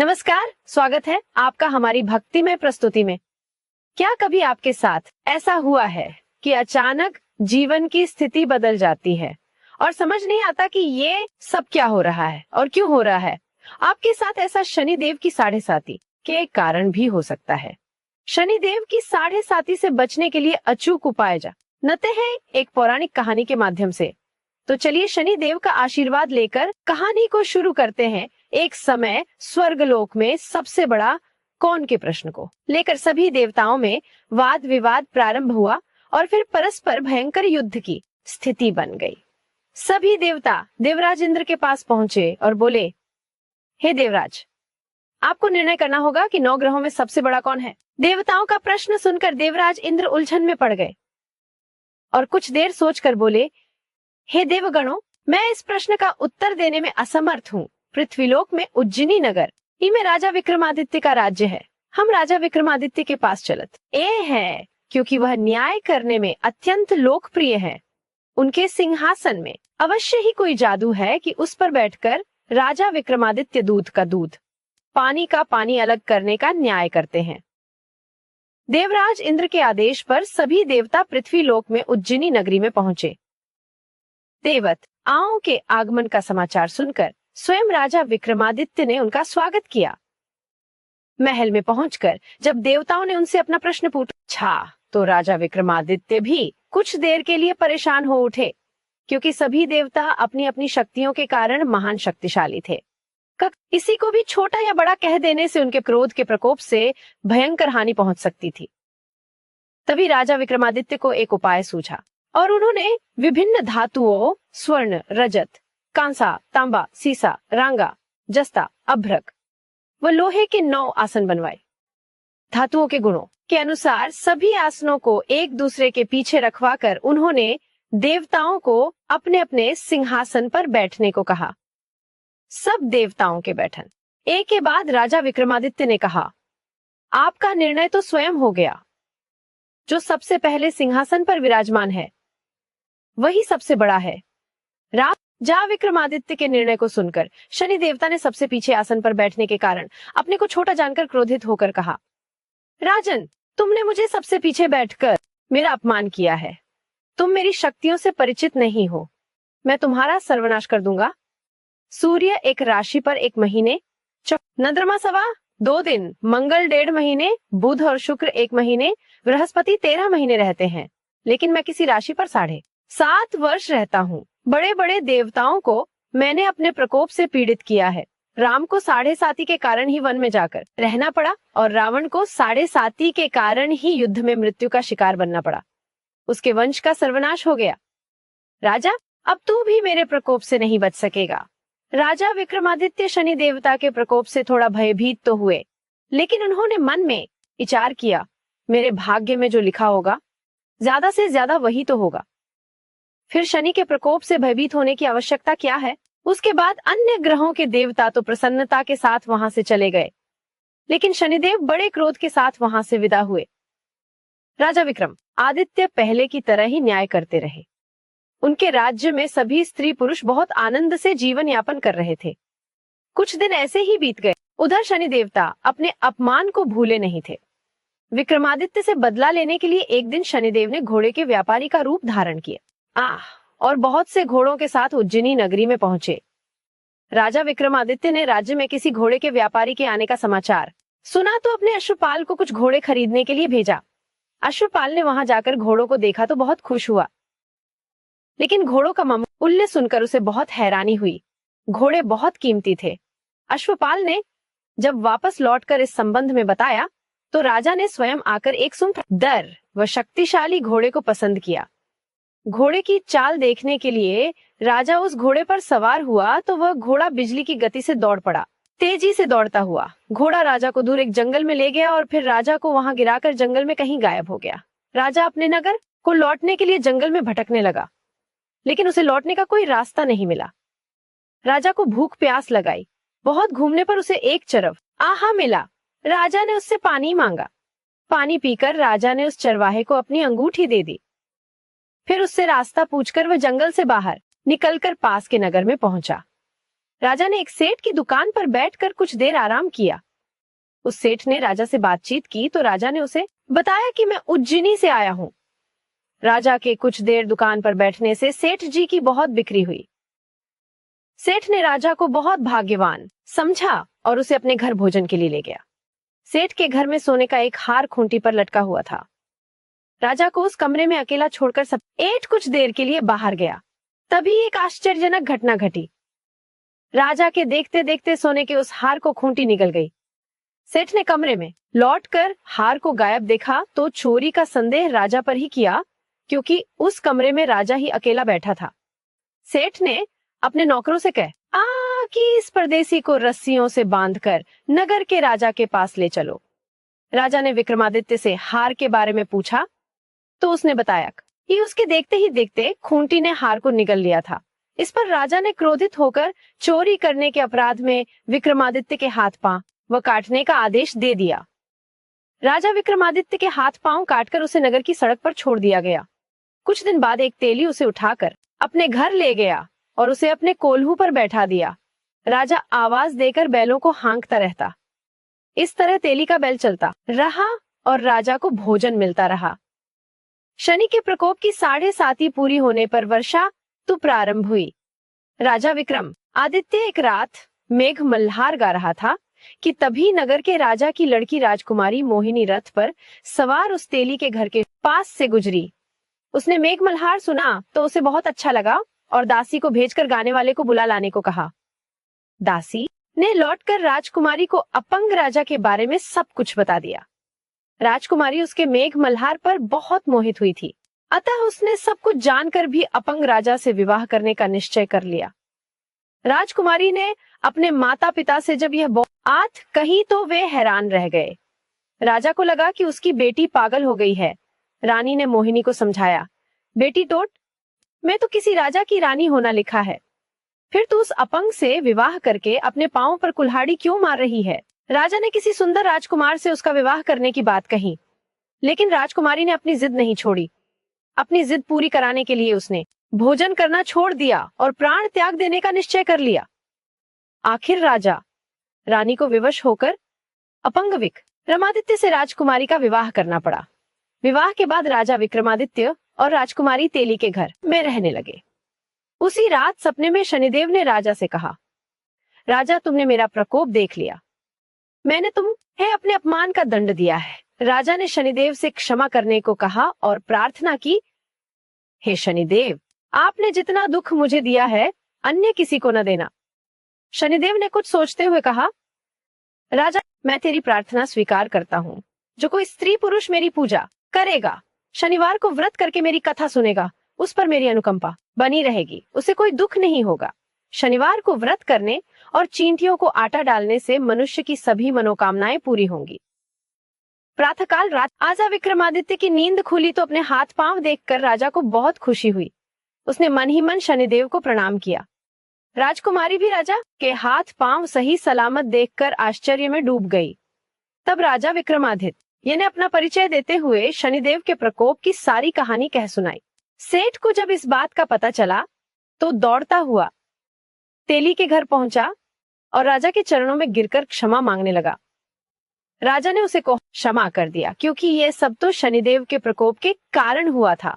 नमस्कार, स्वागत है आपका हमारी भक्तिमय प्रस्तुति में। क्या कभी आपके साथ ऐसा हुआ है कि अचानक जीवन की स्थिति बदल जाती है और समझ नहीं आता कि ये सब क्या हो रहा है और क्यों हो रहा है? आपके साथ ऐसा शनिदेव की साढ़े साती के कारण भी हो सकता है। शनिदेव की साढ़े साती से बचने के लिए अचूक उपाय जानते हैं एक पौराणिक कहानी के माध्यम से। तो चलिए शनिदेव का आशीर्वाद लेकर कहानी को शुरू करते हैं। एक समय स्वर्गलोक में सबसे बड़ा कौन के प्रश्न को लेकर सभी देवताओं में वाद विवाद प्रारंभ हुआ और फिर परस्पर भयंकर युद्ध की स्थिति बन गई। सभी देवता देवराज इंद्र के पास पहुंचे और बोले, हे देवराज, आपको निर्णय करना होगा कि 9 ग्रहों में सबसे बड़ा कौन है। देवताओं का प्रश्न सुनकर देवराज इंद्र उलझन में पड़ गए और कुछ देर सोचकर बोले, हे देवगणों, मैं इस प्रश्न का उत्तर देने में असमर्थ हूँ। पृथ्वीलोक में उज्जैनी नगर में राजा विक्रमादित्य का राज्य है। हम राजा विक्रमादित्य के पास चलत है क्योंकि वह न्याय करने में अत्यंत लोकप्रिय है। उनके सिंहासन में अवश्य ही कोई जादू है कि उस पर बैठकर राजा विक्रमादित्य दूध का दूध, पानी का पानी अलग करने का न्याय करते हैं। देवराज इंद्र के आदेश पर सभी देवता पृथ्वीलोक में उज्जैनी नगरी में पहुंचे। देवताओं के आगमन का समाचार सुनकर स्वयं राजा विक्रमादित्य ने उनका स्वागत किया। महल में पहुंचकर जब देवताओं ने उनसे अपना प्रश्न पूछा तो राजा विक्रमादित्य भी कुछ देर के लिए परेशान हो उठे, क्योंकि सभी देवता अपनी अपनी शक्तियों के कारण महान शक्तिशाली थे। किसी को भी छोटा या बड़ा कह देने से उनके क्रोध के प्रकोप से भयंकर हानि पहुंच सकती थी। तभी राजा विक्रमादित्य को एक उपाय सूझा और उन्होंने विभिन्न धातुओं स्वर्ण, रजत, कांसा, तांबा, सीसा, रांगा, जस्ता, अभ्रक व लोहे के 9 आसन बनवाए। धातुओं के गुणों के अनुसार सभी आसनों को एक दूसरे के पीछे रखवाकर उन्होंने देवताओं को अपने अपने सिंहासन पर बैठने को कहा। सब देवताओं के बैठन एक के बाद राजा विक्रमादित्य ने कहा, आपका निर्णय तो स्वयं हो गया। जो सबसे पहले सिंहासन पर विराजमान है वही सबसे बड़ा है। राजा विक्रमादित्य के निर्णय को सुनकर शनि देवता ने सबसे पीछे आसन पर बैठने के कारण अपने को छोटा जानकर क्रोधित होकर कहा, राजन, तुमने मुझे सबसे पीछे बैठकर मेरा अपमान किया है। तुम मेरी शक्तियों से परिचित नहीं हो। मैं तुम्हारा सर्वनाश कर दूंगा। सूर्य एक राशि पर 1 महीने, चंद्रमा सवा 2 दिन, मंगल 1.5 महीने, बुध और शुक्र 1 महीने, बृहस्पति 13 महीने रहते हैं, लेकिन मैं किसी राशि पर 7.5 वर्ष रहता हूँ। बड़े बड़े देवताओं को मैंने अपने प्रकोप से पीड़ित किया है। राम को 7.5 के कारण ही वन में जाकर रहना पड़ा और रावण को 7.5 के कारण ही युद्ध में मृत्यु का शिकार बनना पड़ा। उसके वंश का सर्वनाश हो गया। राजा, अब तू भी मेरे प्रकोप से नहीं बच सकेगा। राजा विक्रमादित्य शनि देवता के प्रकोप से थोड़ा भयभीत तो हुए, लेकिन उन्होंने मन में विचार किया, मेरे भाग्य में जो लिखा होगा ज्यादा से ज्यादा वही तो होगा। फिर शनि के प्रकोप से भयभीत होने की आवश्यकता क्या है। उसके बाद अन्य ग्रहों के देवता तो प्रसन्नता के साथ वहां से चले गए, लेकिन शनिदेव बड़े क्रोध के साथ वहां से विदा हुए। राजा विक्रम आदित्य पहले की तरह ही न्याय करते रहे। उनके राज्य में सभी स्त्री पुरुष बहुत आनंद से जीवन यापन कर रहे थे। कुछ दिन ऐसे ही बीत गए। उधर शनि देवता अपने अपमान को भूले नहीं थे। विक्रमादित्य से बदला लेने के लिए एक दिन शनिदेव ने घोड़े के व्यापारी का रूप धारण किया और बहुत से घोड़ों के साथ उज्जैनी नगरी में पहुंचे। राजा विक्रमादित्य ने राज्य में किसी घोड़े के व्यापारी के आने का समाचार सुना तो अपने अश्वपाल को कुछ घोड़े खरीदने के लिए भेजा। अश्वपाल ने वहां जाकर घोड़ों को देखा तो बहुत खुश हुआ, लेकिन घोड़ों का मूल्य सुनकर उसे बहुत हैरानी हुई। घोड़े बहुत कीमती थे। अश्वपाल ने जब वापस लौटकर इस संबंध में बताया तो राजा ने स्वयं आकर एक सुंदर व शक्तिशाली घोड़े को पसंद किया। घोड़े की चाल देखने के लिए राजा उस घोड़े पर सवार हुआ तो वह घोड़ा बिजली की गति से दौड़ पड़ा। तेजी से दौड़ता हुआ घोड़ा राजा को दूर एक जंगल में ले गया और फिर राजा को वहां गिराकर जंगल में कहीं गायब हो गया। राजा अपने नगर को लौटने के लिए जंगल में भटकने लगा, लेकिन उसे लौटने का कोई रास्ता नहीं मिला। राजा को भूख प्यास लगाई। बहुत घूमने पर उसे एक चरव आहा मिला। राजा ने उससे पानी मांगा। पानी पीकर राजा ने उस चरवाहे को अपनी अंगूठी दे दी। फिर उससे रास्ता पूछकर वह जंगल से बाहर निकलकर पास के नगर में पहुंचा। राजा ने एक सेठ की दुकान पर बैठकर कुछ देर आराम किया। उस सेठ ने राजा से बातचीत की तो राजा ने उसे बताया कि मैं उज्जैनी से आया हूँ। राजा के कुछ देर दुकान पर बैठने से सेठ जी की बहुत बिक्री हुई। सेठ ने राजा को बहुत भाग्यवान समझा और उसे अपने घर भोजन के लिए ले गया। सेठ के घर में सोने का एक हार खूंटी पर लटका हुआ था। राजा को उस कमरे में अकेला छोड़कर सब सेठ कुछ देर के लिए बाहर गया। तभी एक आश्चर्यजनक घटना घटी। राजा के देखते देखते सोने के उस हार को खूंटी निकल गई। सेठ ने कमरे में लौटकर हार को गायब देखा तो चोरी का संदेह राजा पर ही किया, क्योंकि उस कमरे में राजा ही अकेला बैठा था। सेठ ने अपने नौकरों से कहा कि इस परदेसी को रस्सियों से बांधकर नगर के राजा के पास ले चलो। राजा ने विक्रमादित्य से हार के बारे में पूछा तो उसने बताया कि उसके देखते ही देखते खूंटी ने हार को निगल लिया था। इस पर राजा ने क्रोधित होकर चोरी करने के अपराध में विक्रमादित्य के हाथ पांव व काटने का आदेश दे दिया। राजा विक्रमादित्य के हाथ पांव काटकर उसे नगर की सड़क पर छोड़ दिया गया। कुछ दिन बाद एक तेली उसे उठाकर अपने घर ले गया और उसे अपने कोल्हू पर बैठा दिया। राजा आवाज देकर बैलों को हाँकता रहता। इस तरह तेली का बैल चलता रहा और राजा को भोजन मिलता रहा। शनि के प्रकोप की 7.5 पूरी होने पर वर्षा ऋतु प्रारंभ हुई। राजा विक्रम आदित्य एक रात मेघ मल्हार गा रहा था कि तभी नगर के राजा की लड़की राजकुमारी मोहिनी रथ पर सवार उस तेली के घर के पास से गुजरी। उसने मेघ मल्हार सुना तो उसे बहुत अच्छा लगा और दासी को भेजकर गाने वाले को बुला लाने को कहा। दासी ने लौटकर राजकुमारी को अपंग राजा के बारे में सब कुछ बता दिया। राजकुमारी उसके मेघ मल्हार पर बहुत मोहित हुई थी, अतः उसने सब कुछ जानकर भी अपंग राजा से विवाह करने का निश्चय कर लिया। राजकुमारी ने अपने माता पिता से जब यह बात कही तो वे हैरान रह गए। राजा को लगा कि उसकी बेटी पागल हो गई है। रानी ने मोहिनी को समझाया, बेटी टोट, मैं तो किसी राजा की रानी होना लिखा है, फिर तू उस अपंग से विवाह करके अपने पांव पर कुल्हाड़ी क्यों मार रही है। राजा ने किसी सुंदर राजकुमार से उसका विवाह करने की बात कही, लेकिन राजकुमारी ने अपनी जिद नहीं छोड़ी। अपनी जिद पूरी कराने के लिए उसने भोजन करना छोड़ दिया और प्राण त्याग देने का निश्चय कर लिया। आखिर राजा रानी को विवश होकर अपंग विक्रमादित्य से राजकुमारी का विवाह करना पड़ा। विवाह के बाद राजा विक्रमादित्य और राजकुमारी तेली के घर में रहने लगे। उसी रात सपने में शनिदेव ने राजा से कहा, राजा तुमने मेरा प्रकोप देख लिया, मैंने तुम्हें अपने अपमान का दंड दिया है। राजा ने शनिदेव से क्षमा करने को कहा और प्रार्थना की, हे शनिदेव, आपने जितना दुख मुझे दिया है अन्य किसी को न देना। शनिदेव ने कुछ सोचते हुए कहा, राजा मैं तेरी प्रार्थना स्वीकार करता हूँ। जो कोई स्त्री पुरुष मेरी पूजा करेगा, शनिवार को व्रत करके मेरी कथा सुनेगा, उस पर मेरी अनुकंपा बनी रहेगी, उसे कोई दुख नहीं होगा। शनिवार को व्रत करने और चींटियों को आटा डालने से मनुष्य की सभी मनोकामनाएं पूरी होंगी। प्रातःकाल राजा विक्रमादित्य की नींद खुली तो अपने हाथ पांव देखकर राजा को बहुत खुशी हुई। उसने मन ही मन शनिदेव को प्रणाम किया। राजकुमारी भी राजा के हाथ पांव सही सलामत देखकर आश्चर्य में डूब गई। तब राजा विक्रमादित्य ने अपना परिचय देते हुए शनिदेव के प्रकोप की सारी कहानी कह सुनाई। सेठ को जब इस बात का पता चला तो दौड़ता हुआ तेली के घर पहुंचा और राजा के चरणों में गिरकर क्षमा मांगने लगा। राजा ने उसे क्षमा कर दिया, क्योंकि यह सब तो शनिदेव के प्रकोप के कारण हुआ था।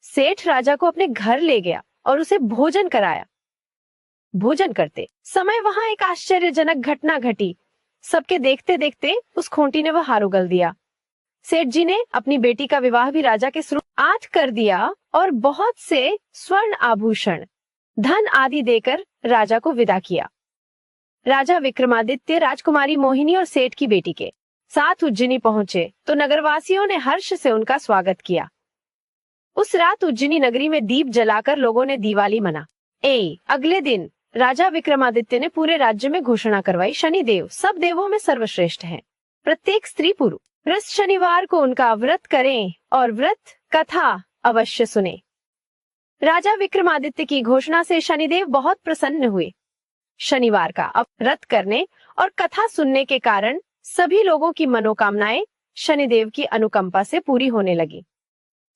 सेठ राजा को अपने घर ले गया और उसे भोजन कराया। भोजन करते समय वहां एक आश्चर्यजनक घटना घटी। सबके देखते देखते उस खूंटी ने वह हार उगल दिया। सेठ जी ने अपनी बेटी का विवाह भी राजा के साथ कर दिया और बहुत से स्वर्ण आभूषण, धन आदि देकर राजा को विदा किया। राजा विक्रमादित्य राजकुमारी मोहिनी और सेठ की बेटी के साथ उज्जैनी पहुंचे तो नगरवासियों ने हर्ष से उनका स्वागत किया। उस रात उज्जैनी नगरी में दीप जलाकर लोगों ने दिवाली मना। अगले दिन राजा विक्रमादित्य ने पूरे राज्य में घोषणा करवाई, शनिदेव सब देवों में सर्वश्रेष्ठ हैं। प्रत्येक स्त्री पुरुष शनिवार को उनका व्रत करें और व्रत कथा अवश्य सुने। राजा विक्रमादित्य की घोषणा से शनिदेव बहुत प्रसन्न हुए। शनिवार का व्रत करने और कथा सुनने के कारण सभी लोगों की मनोकामनाएं शनिदेव की अनुकंपा से पूरी होने लगी।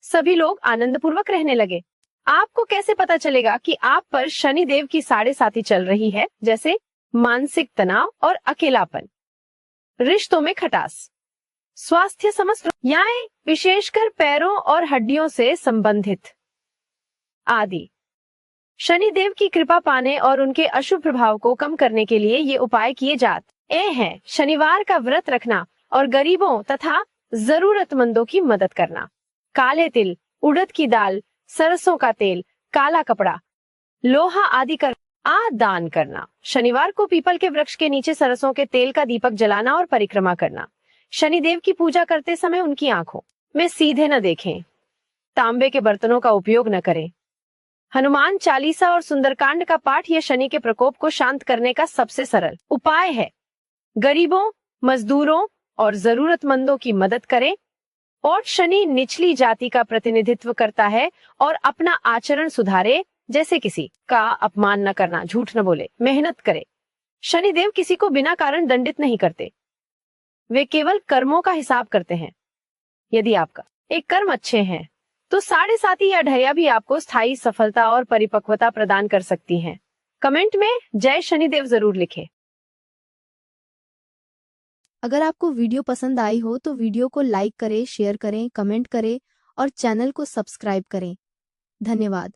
सभी लोग आनंद पूर्वक रहने लगे। आपको कैसे पता चलेगा कि आप पर शनिदेव की साढ़े साती चल रही है? जैसे मानसिक तनाव और अकेलापन, रिश्तों में खटास, स्वास्थ्य समस्याएं विशेषकर पैरों और हड्डियों से संबंधित आदि। शनिदेव की कृपा पाने और उनके अशुभ प्रभाव को कम करने के लिए ये उपाय किए जाते हैं। शनिवार का व्रत रखना और गरीबों तथा जरूरतमंदों की मदद करना। काले तिल, उड़द की दाल, सरसों का तेल, काला कपड़ा, लोहा आदि का दान करना। शनिवार को पीपल के वृक्ष के नीचे सरसों के तेल का दीपक जलाना और परिक्रमा करना। शनिदेव की पूजा करते समय उनकी आंखों में सीधे न देखें। तांबे के बर्तनों का उपयोग न करें। हनुमान चालीसा और सुंदरकांड का पाठ यह शनि के प्रकोप को शांत करने का सबसे सरल उपाय है। गरीबों, मजदूरों और जरूरतमंदों की मदद करें। और शनि निचली जाति का प्रतिनिधित्व करता है और अपना आचरण सुधारे, जैसे किसी का अपमान न करना, झूठ न बोले, मेहनत करे। शनिदेव किसी को बिना कारण दंडित नहीं करते, वे केवल कर्मों का हिसाब करते हैं। यदि आपका एक कर्म अच्छे हैं तो साढ़े साती या ढैया भी आपको स्थायी सफलता और परिपक्वता प्रदान कर सकती हैं। कमेंट में जय शनिदेव जरूर लिखें। अगर आपको वीडियो पसंद आई हो तो वीडियो को लाइक करें, शेयर करें, कमेंट करें और चैनल को सब्सक्राइब करें। धन्यवाद।